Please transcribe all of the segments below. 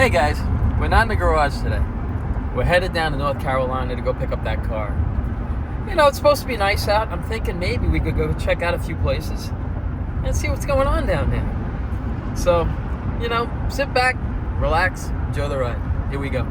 Hey guys, we're not in the garage today. We're headed down to North Carolina to go pick up that car. You know, it's supposed to be nice out. I'm thinking maybe we could go check out a few places and see what's going on down there. So, you know, sit back, relax, enjoy the ride. Here we go.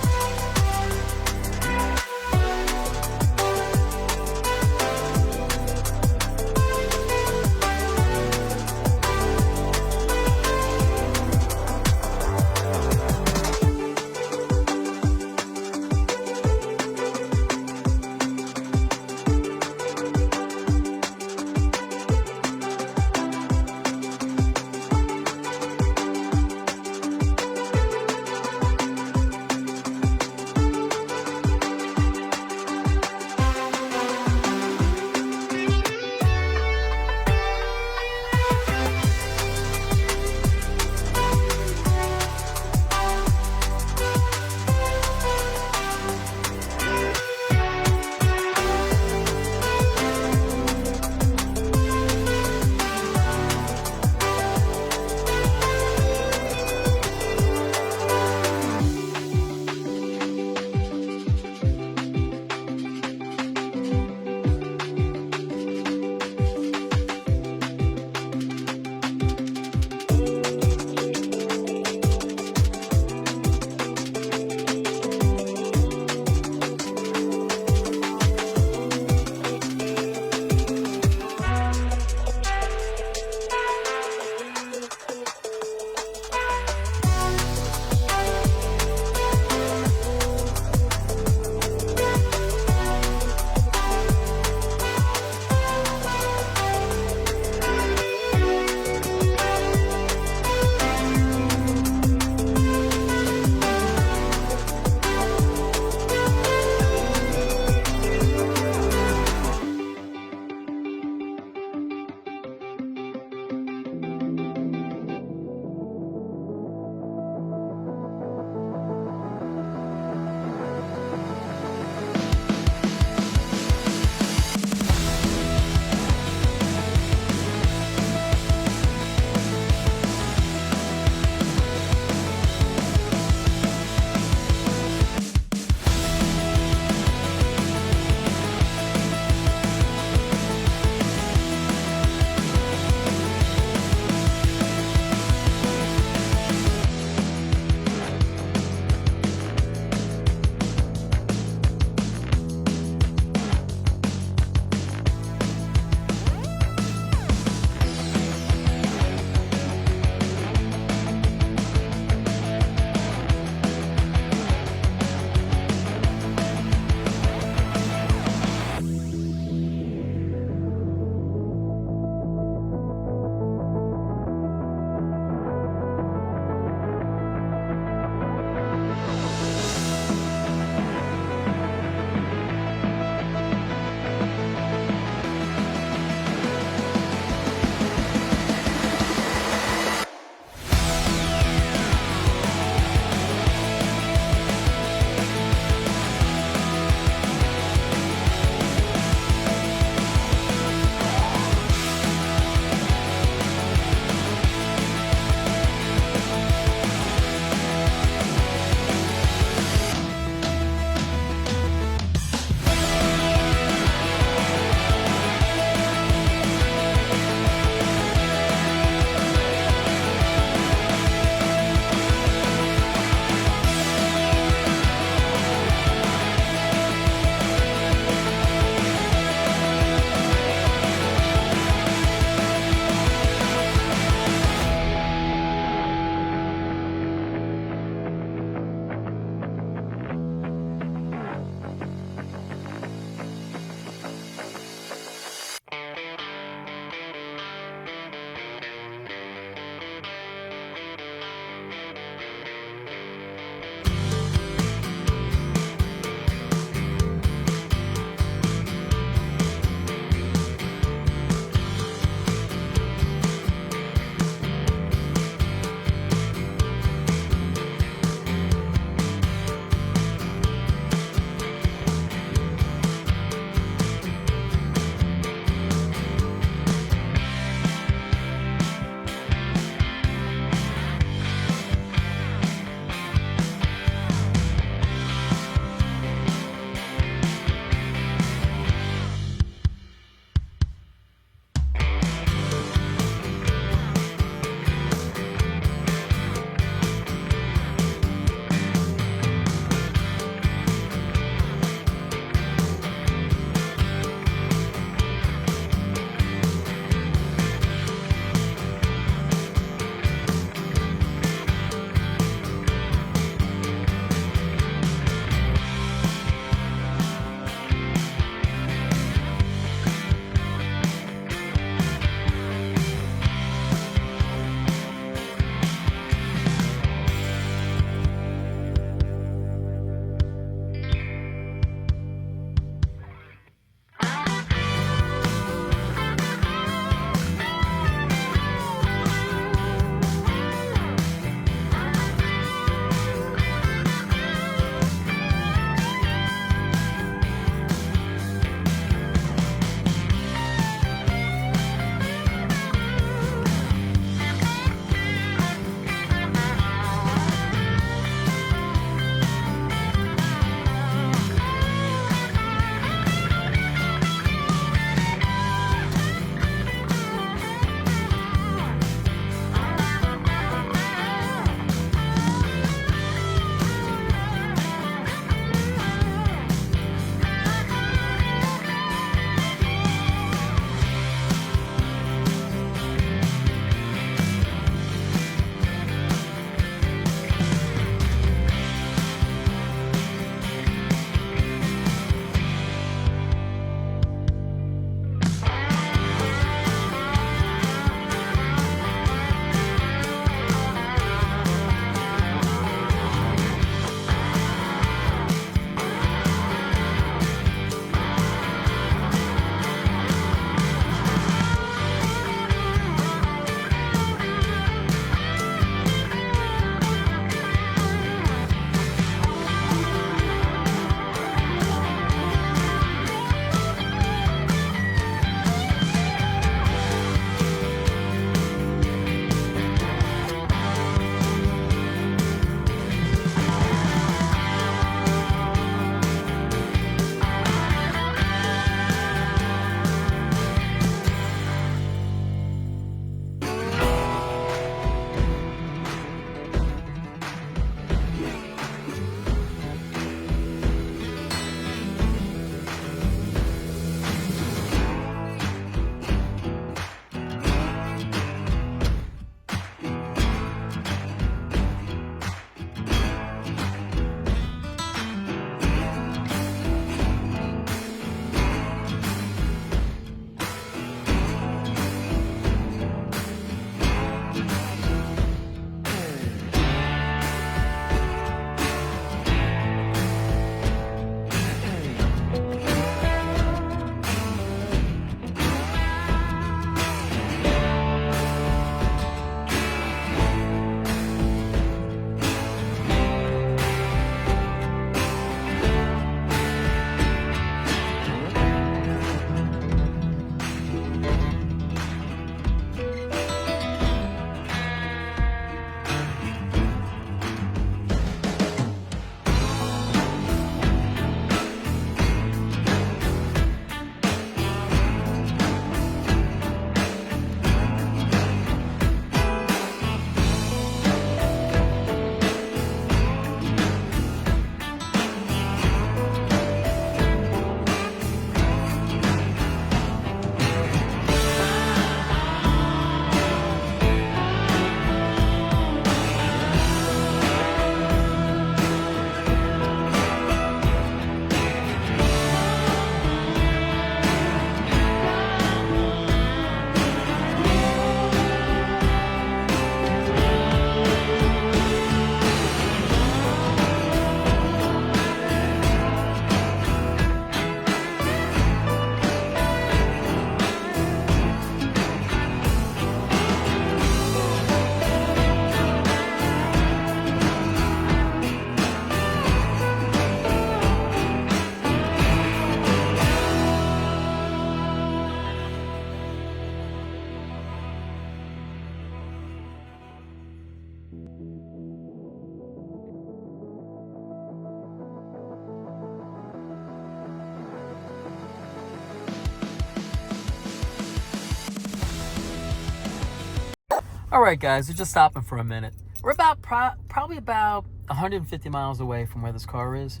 All right, guys, we're just stopping for a minute. We're about probably about 150 miles away from where this car is.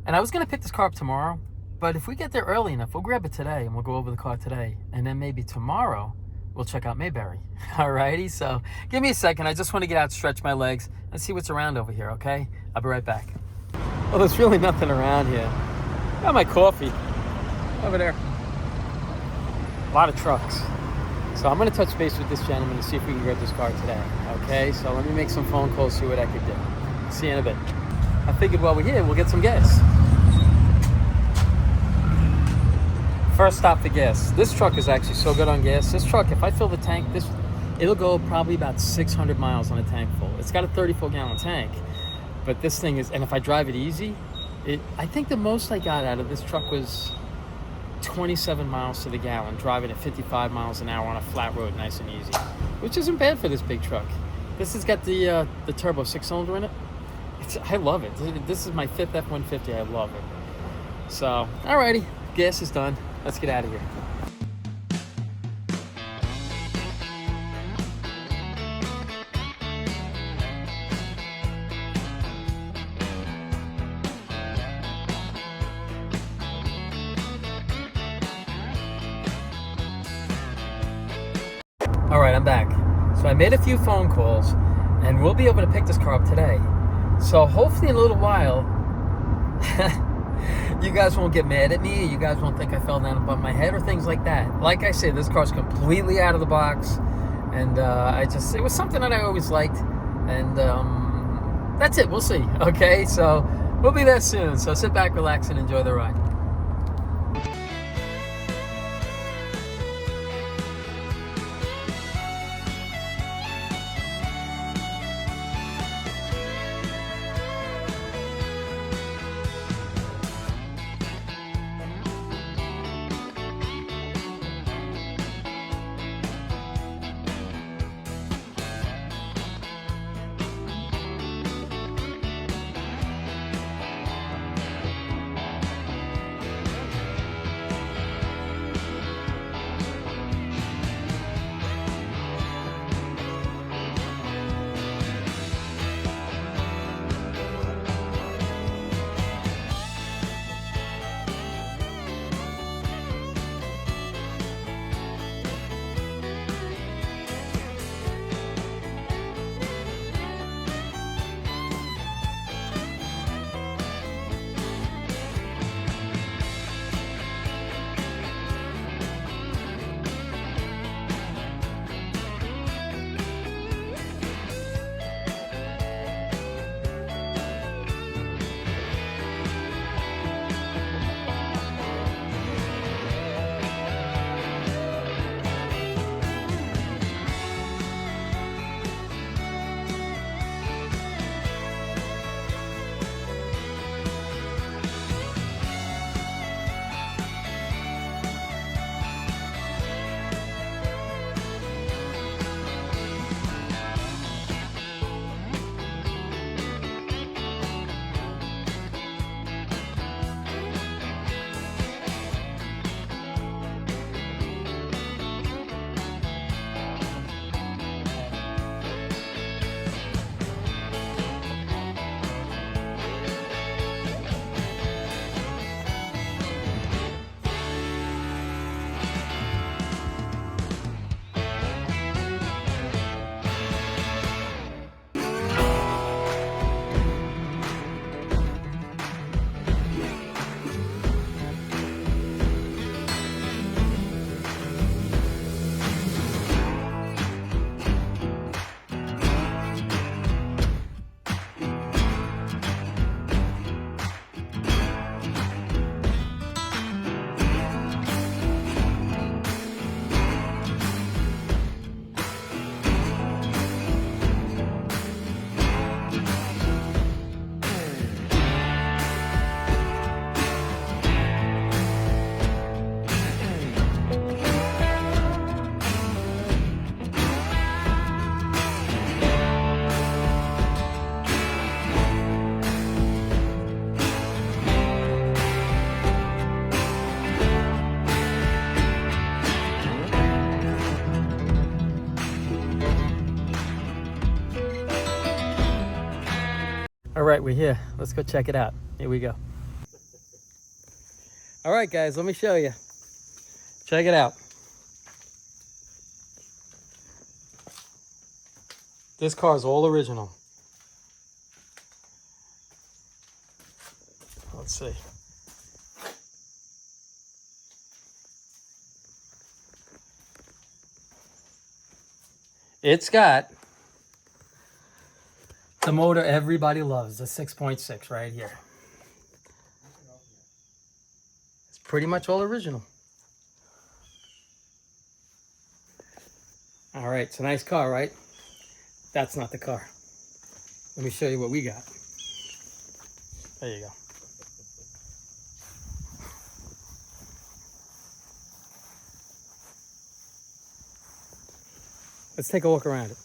And I was going to pick this car up tomorrow, but if we get there early enough, we'll grab it today and we'll go over the car today. And then maybe tomorrow, we'll check out Mayberry. All righty, so give me a second. I just want to get out, stretch my legs, and see what's around over here, okay? I'll be right back. Well, there's really nothing around here. Got my coffee over there. A lot of trucks. So I'm going to touch base with this gentleman to see if we can grab this car today, okay? So let me make some phone calls, see what I could do. See you in a bit. I figured while we're here, we'll get some gas. First stop for gas. This truck is actually so good on gas. This truck, if I fill the tank, it'll go probably about 600 miles on a tank full. It's got a 34-gallon tank, but this thing is, and if I drive it easy, I think the most I got out of this truck was 27 miles to the gallon, driving at 55 miles an hour on a flat road, nice and easy, which isn't bad for this big truck. This has got the turbo 6-cylinder in it. I love it. This is my 5th F-150. I love it. So, alrighty, gas is done. Let's get out of here. All right, I'm back. So I made a few phone calls, and we'll be able to pick this car up today. So hopefully in a little while, you guys won't get mad at me. You guys won't think I fell down above my head or things like that. Like I said, this car's completely out of the box, and it was something that I always liked, and that's it. We'll see. Okay, so we'll be there soon. So sit back, relax, and enjoy the ride. All right, we're here. Let's go check it out. Here we go. All right, guys, let me show you. Check it out. This car is all original. Let's see. It's got the motor everybody loves, the 6.6 right here. It's pretty much all original. All right, it's a nice car, right? That's not the car. Let me show you what we got. There you go. Let's take a walk around it.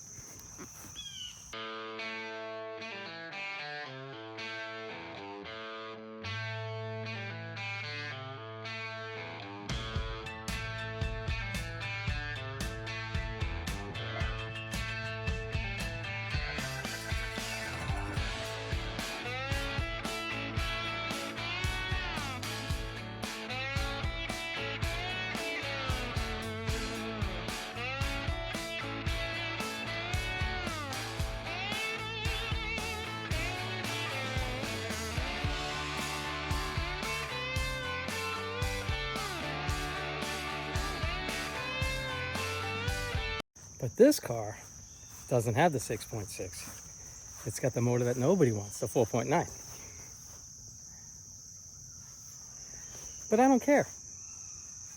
But this car doesn't have the 6.6. It's got the motor that nobody wants, the 4.9. But I don't care.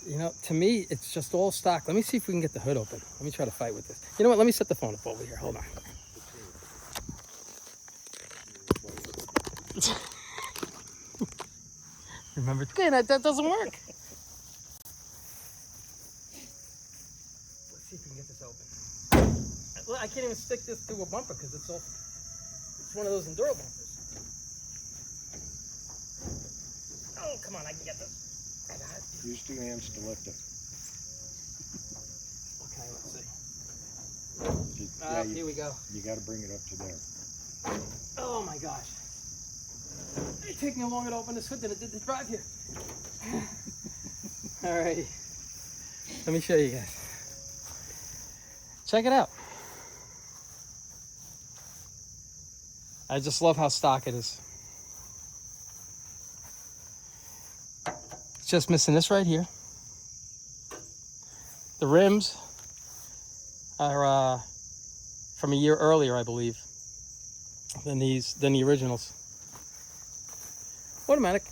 You know, to me, it's just all stock. Let me see if we can get the hood open. Let me try to fight with this. You know what? Let me set the phone up over here. Hold on. Remember, that doesn't work. Let's see if we can get this open. I can't even stick this to a bumper because it's one of those enduro bumpers. Oh, come on, I can get this. I got it. Use 2 hands to lift it. Okay, let's see. Here we go. You got to bring it up to there. Oh my gosh. It took me longer to open this hood than it did to drive here. All right. Let me show you guys. Check it out. I just love how stock it is. It's just missing this right here. The rims are from a year earlier, I believe, than the originals. Automatic.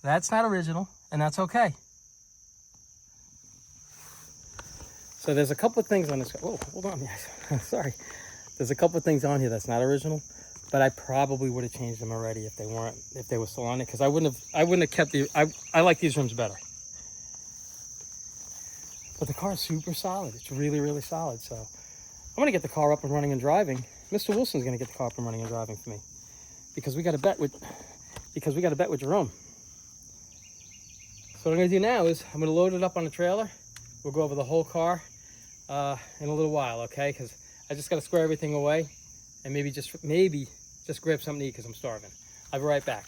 That's not original, and that's okay. So there's a couple of things on this. Oh, hold on, yes. Sorry. There's a couple of things on here that's not original, but I probably would have changed them already if they were still on it, because I wouldn't have kept the. I like these rims better. But the car is super solid. It's really, really solid. So I'm gonna get the car up and running and driving. Mr. Wilson's gonna get the car up and running and driving for me, because we got a bet with Jerome. So what I'm gonna do now is I'm gonna load it up on the trailer. We'll go over the whole car in a little while, okay? Because I just got to square everything away and maybe just grab something to eat because I'm starving. I'll be right back.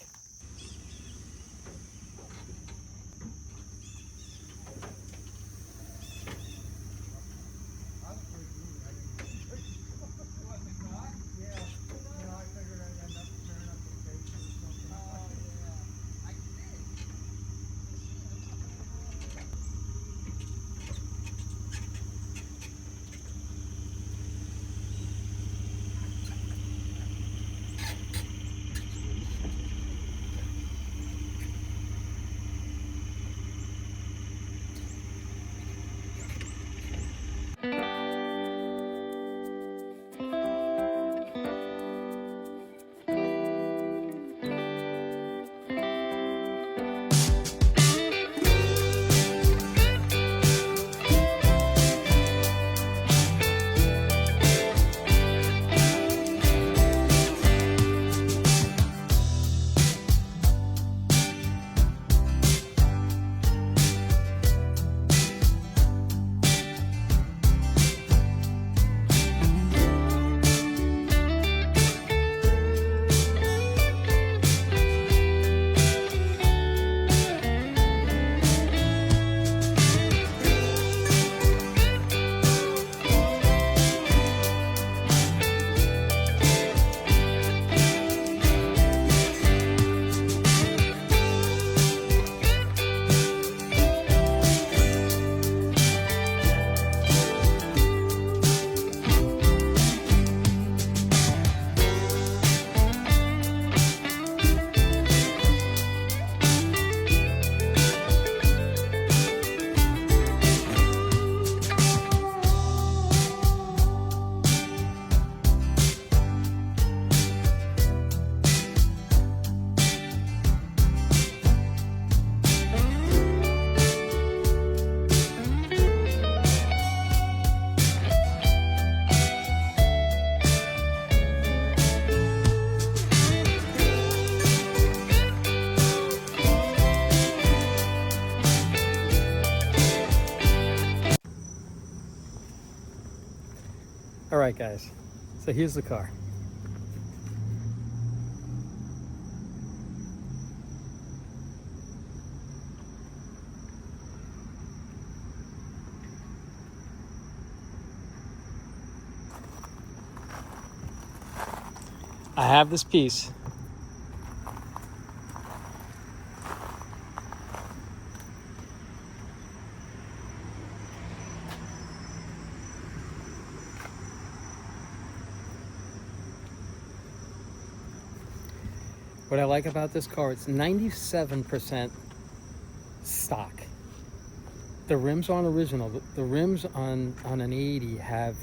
right, guys. So here's the car. I have this piece. What I like about this car, it's 97% stock. The rims aren't original. The rims on an 80 have,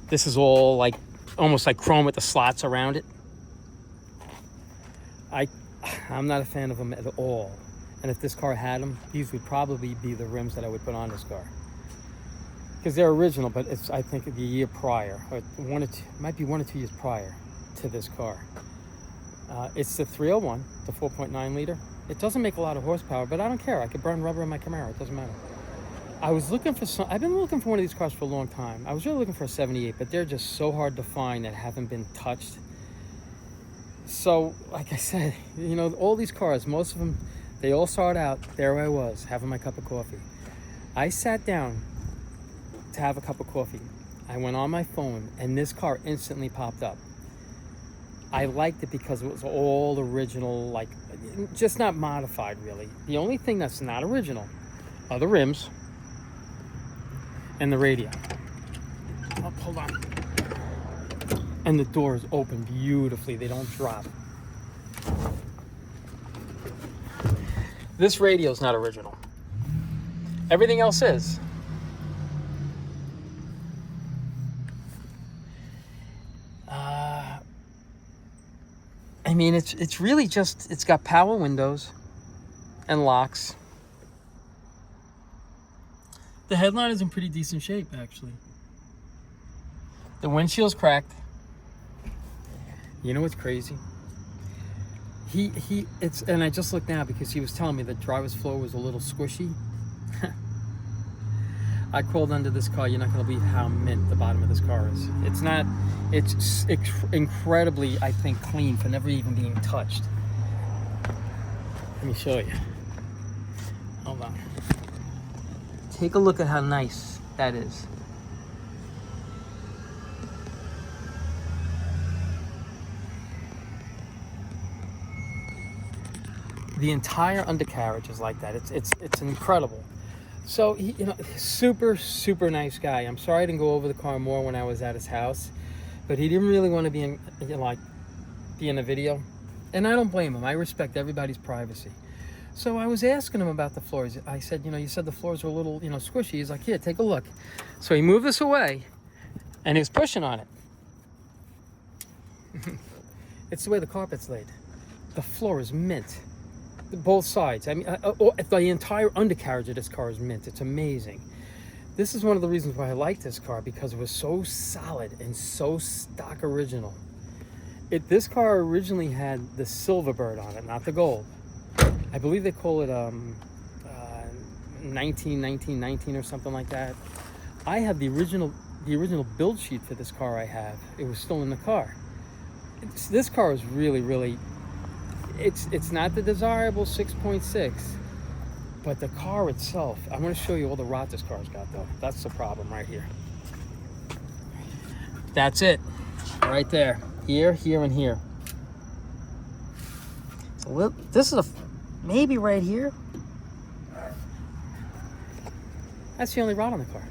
this is all like, almost like chrome with the slots around it. I'm not a fan of them at all. And if this car had them, these would probably be the rims that I would put on this car. Because they're original, but it's, I think, the year prior, or might be 1 or 2 years prior to this car. It's the 301, the 4.9 liter. It doesn't make a lot of horsepower, but I don't care. I could burn rubber in my Camaro. It doesn't matter. I've been looking for one of these cars for a long time. I was really looking for a 78, but they're just so hard to find that haven't been touched. So, like I said, you know, all these cars, most of them, they all start out, there I was, having my cup of coffee. I sat down to have a cup of coffee. I went on my phone, and this car instantly popped up. I liked it because it was all original, like, just not modified, really. The only thing that's not original are the rims and the radio. Oh, hold on. And the doors open beautifully. They don't drop. This radio's not original. Everything else is. I mean, it's really just, it's got power windows and locks. The headline is in pretty decent shape, actually. The windshield's cracked. You know what's crazy? And I just looked now because he was telling me the driver's floor was a little squishy. I crawled under this car. You're not going to believe how mint the bottom of this car is. It's incredibly, I think, clean for never even being touched. Let me show you. Hold on. Take a look at how nice that is. The entire undercarriage is like that. It's incredible. So he, you know, super nice guy. I'm sorry I didn't go over the car more when I was at his house, but he didn't really want to be in, you know, be in a video, and I don't blame him. I respect everybody's privacy. So I was asking him about the floors. I said, you know, you said the floors were a little, you know, squishy. He's like, here, take a look. So he moved this away, and he was pushing on it. It's the way the carpet's laid. The floor is mint. Both sides. I mean, the entire undercarriage of this car is mint. It's amazing. This is one of the reasons why I like this car, because it was so solid and so stock original. This car originally had the silver bird on it, not the gold. I believe they call it 19 or something like that. I have the original build sheet for this car. I have. It was still in the car. This car is really. It's not the desirable 6.6, but the car itself, I'm going to show you all the rot this car's got, though. That's the problem right here. That's it. Right there. Here, and here. So this is maybe right here. That's the only rot on the car.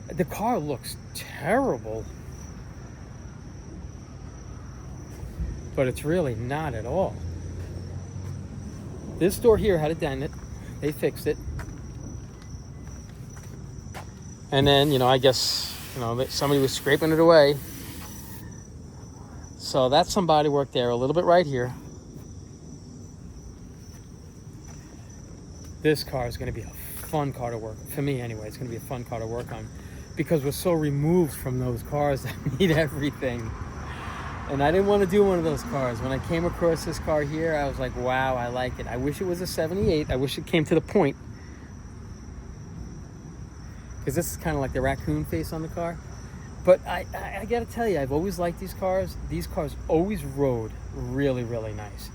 The car looks terrible, but it's really not at all. This door here had a dent in it. They fixed it. And then, you know, I guess, you know, somebody was scraping it away. So that's some body work there, a little bit right here. This car is going to be a fun car to work, for me anyway. It's going to be a fun car to work on, because we're so removed from those cars that need everything. And I didn't want to do one of those cars. When I came across this car here, I was like, wow, I like it. I wish it was a 78. I wish it came to the point. Because this is kind of like the raccoon face on the car. But I got to tell you, I've always liked these cars. These cars always rode really, really nice.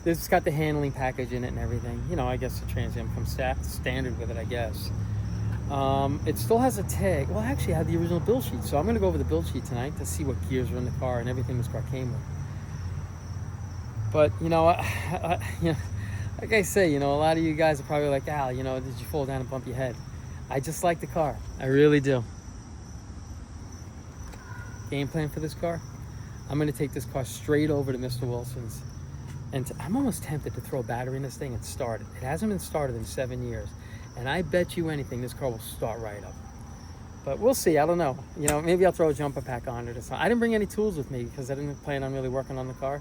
This has got the handling package in it and everything. You know, I guess the Trans Am comes standard with it, I guess. It still has a tag. Well, actually, I had the original build sheet. So I'm going to go over the build sheet tonight to see what gears are in the car and everything this car came with. But, you know, you know, like I say, you know, a lot of you guys are probably like, Al, you know, did you fall down and bump your head? I just like the car. I really do. Game plan for this car? I'm going to take this car straight over to Mr. Wilson's. And I'm almost tempted to throw a battery in this thing and start it. It hasn't been started in 7 years. And I bet you anything, this car will start right up. But we'll see. I don't know. You know, maybe I'll throw a jumper pack on it or something. I didn't bring any tools with me because I didn't plan on really working on the car.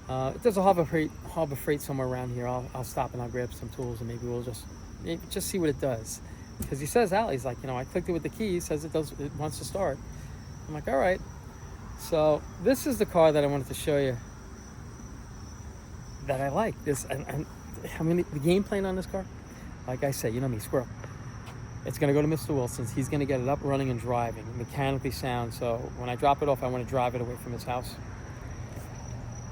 If there's a Harbor Freight somewhere around here, I'll stop and I'll grab some tools and maybe we'll just see what it does. Because he says, Al, he's like, you know, I clicked it with the key. He says it wants to start. I'm like, all right. So this is the car that I wanted to show you that I like. I mean, the game plan on this car, like I say, you know me, squirrel. It's going to go to Mr. Wilson's. He's going to get it up, running, and driving, mechanically sound. So when I drop it off, I want to drive it away from his house.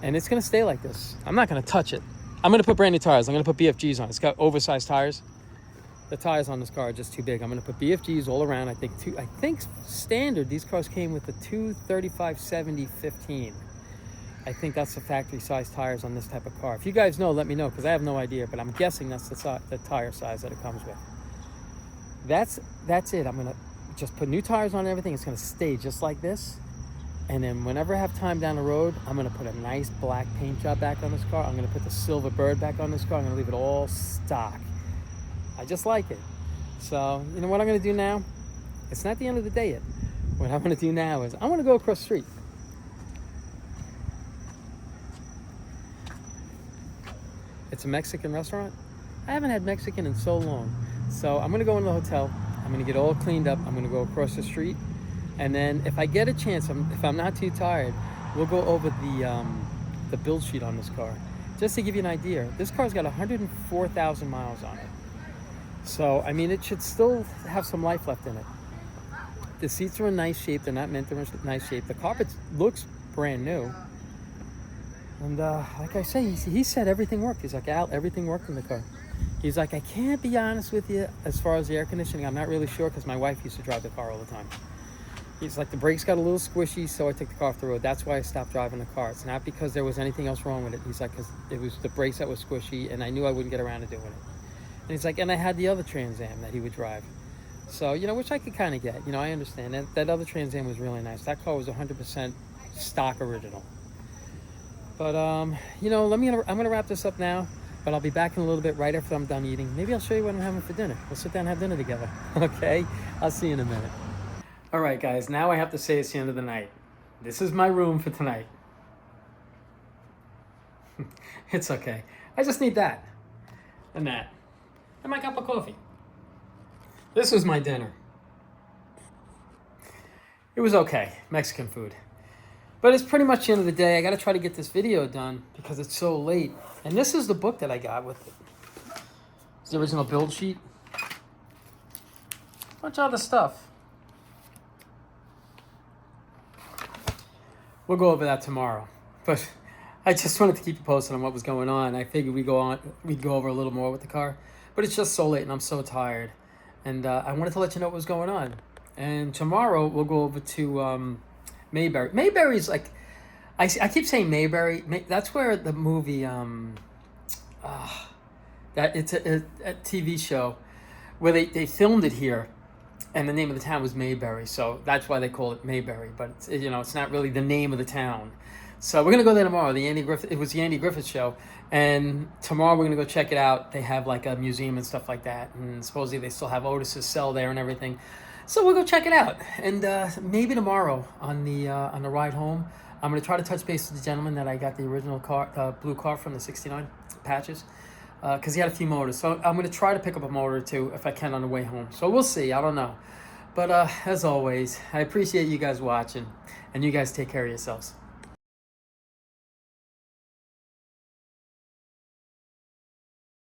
And it's going to stay like this. I'm not going to touch it. I'm going to put brand new tires. I'm going to put BFGs on it. It's got oversized tires. The tires on this car are just too big. I'm going to put BFGs all around. I think standard, these cars came with the 235/70/15. I think that's the factory size tires on this type of car. If you guys know, let me know, because I have no idea, but I'm guessing that's the tire size that it comes with. That's it. I'm going to just put new tires on everything. It's going to stay just like this. And then whenever I have time down the road, I'm going to put a nice black paint job back on this car. I'm going to put the silver bird back on this car. I'm going to leave it all stock. I just like it. So, you know what I'm going to do now? It's not the end of the day yet. What I'm going to do now is I'm going to go across the street. It's a Mexican restaurant. I haven't had Mexican in so long. So I'm going to go into the hotel. I'm going to get all cleaned up. I'm going to go across the street. And then if I get a chance, if I'm not too tired, we'll go over the build sheet on this car. Just to give you an idea, this car's got 104,000 miles on it. So, I mean, it should still have some life left in it. The seats are in nice shape. They're not mint, they're in nice shape. The carpet looks brand new. And like I say, he said everything worked. He's like, Al, everything worked in the car. He's like, I can't be honest with you as far as the air conditioning. I'm not really sure because my wife used to drive the car all the time. He's like, the brakes got a little squishy, so I took the car off the road. That's why I stopped driving the car. It's not because there was anything else wrong with it. He's like, because it was the brakes that was squishy, and I knew I wouldn't get around to doing it. And he's like, and I had the other Trans Am that he would drive. So, you know, which I could kind of get. You know, I understand. That other Trans Am was really nice. That car was 100% stock original. But, you know, I'm going to wrap this up now. But I'll be back in a little bit right after I'm done eating. Maybe I'll show you what I'm having for dinner. We'll sit down and have dinner together. Okay? I'll see you in a minute. All right, guys. Now I have to say it's the end of the night. This is my room for tonight. It's okay. I just need that. And that. And my cup of coffee. This was my dinner. It was okay. Mexican food. But it's pretty much the end of the day. I got to try to get this video done because it's so late. And this is the book that I got with it. It's the original build sheet. Bunch of other stuff. We'll go over that tomorrow. But I just wanted to keep you posted on what was going on. I figured we'd go over a little more with the car. But it's just so late and I'm so tired. And I wanted to let you know what was going on. And tomorrow we'll go over to Mayberry. Mayberry's like, I keep saying Mayberry. That's where the movie, that it's a TV show where they filmed it here, and the name of the town was Mayberry. So that's why they call it Mayberry. But it's, you know, it's not really the name of the town. So we're gonna go there tomorrow. It was the Andy Griffith show, and tomorrow we're gonna go check it out. They have like a museum and stuff like that, and supposedly they still have Otis's cell there and everything. So we'll go check it out, and maybe tomorrow on the ride home, I'm gonna try to touch base with the gentleman that I got the original car, blue car from the '69 patches, because he had a few motors. So I'm gonna try to pick up a motor or two if I can on the way home. So we'll see. I don't know, but as always, I appreciate you guys watching, and you guys take care of yourselves.